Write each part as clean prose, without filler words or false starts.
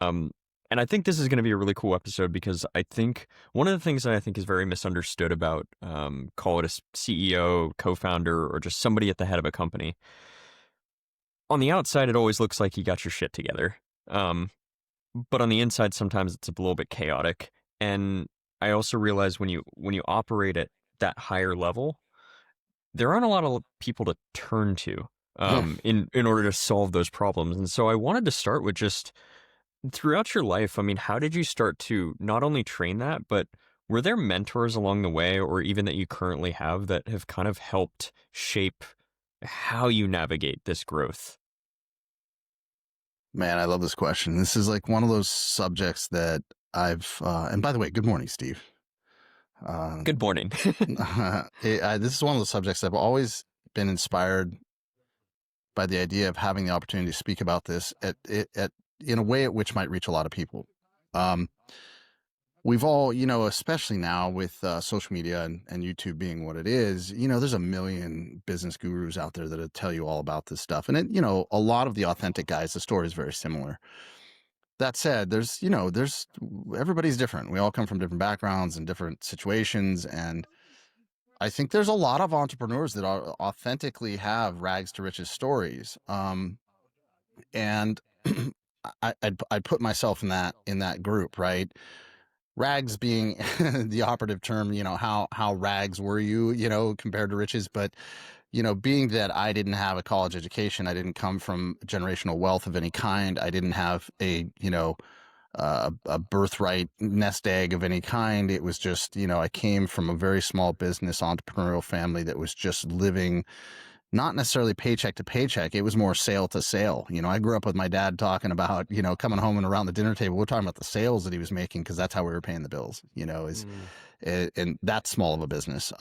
Um, and I think this is going to be a really cool episode because I think one of the things that I think is very misunderstood about, call it a CEO, co-founder, or just somebody at the head of a company. On the outside, it always looks like you got your shit together. Um, but on the inside, sometimes it's a little bit chaotic. And I also realize when you operate at that higher level, there aren't a lot of people to turn to in order to solve those problems. And so I wanted to start with just throughout your life. I mean, how did you start to not only train that, but were there mentors along the way, or even that you currently have that have kind of helped shape how you navigate this growth? Man, I love this question. This is like one of those subjects that and by the way, good morning, Steve. Uh, Good morning. this is one of the subjects I've always been inspired by the idea of having the opportunity to speak about this in a way at which might reach a lot of people. Um, we've all, especially now with social media and YouTube being what it is, there's a million business gurus out there that'll tell you all about this stuff. And a lot of the authentic guys, the story is very similar. That said, there's everybody's different. We all come from different backgrounds and different situations. And I think there's a lot of entrepreneurs that authentically have rags to riches stories. And I'd put myself in that group, right? Rags being the operative term, how rags were you, compared to riches. But, being that I didn't have a college education, I didn't come from generational wealth of any kind. I didn't have a birthright nest egg of any kind. It was just, I came from a very small business entrepreneurial family that was just living not necessarily paycheck to paycheck. It was more sale to sale. I grew up with my dad talking about, coming home and around the dinner table, we're talking about the sales that he was making because that's how we were paying the bills, Mm. and that's small of a business.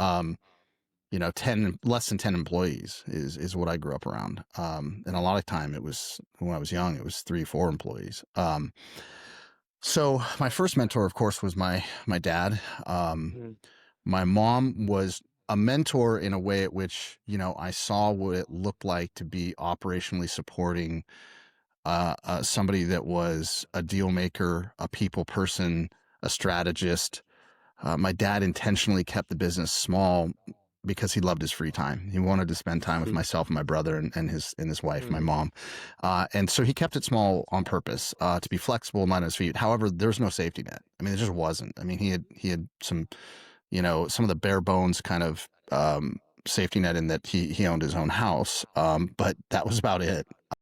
10, less than 10 employees is what I grew up around. And a lot of time it was, when I was young, it was 3, 4 employees. So my first mentor, of course, was my dad. Mm. My mom was a mentor in a way at which, I saw what it looked like to be operationally supporting somebody that was a deal maker, a people person, a strategist. My dad intentionally kept the business small because he loved his free time. He wanted to spend time with Mm. myself and my brother and his wife, my Mm. mom. And so he kept it small on purpose, to be flexible, not on his feet. However, there's no safety net. I mean, there just wasn't. I mean, he had some of the bare bones kind of safety net in that he owned his own house. But that was about it.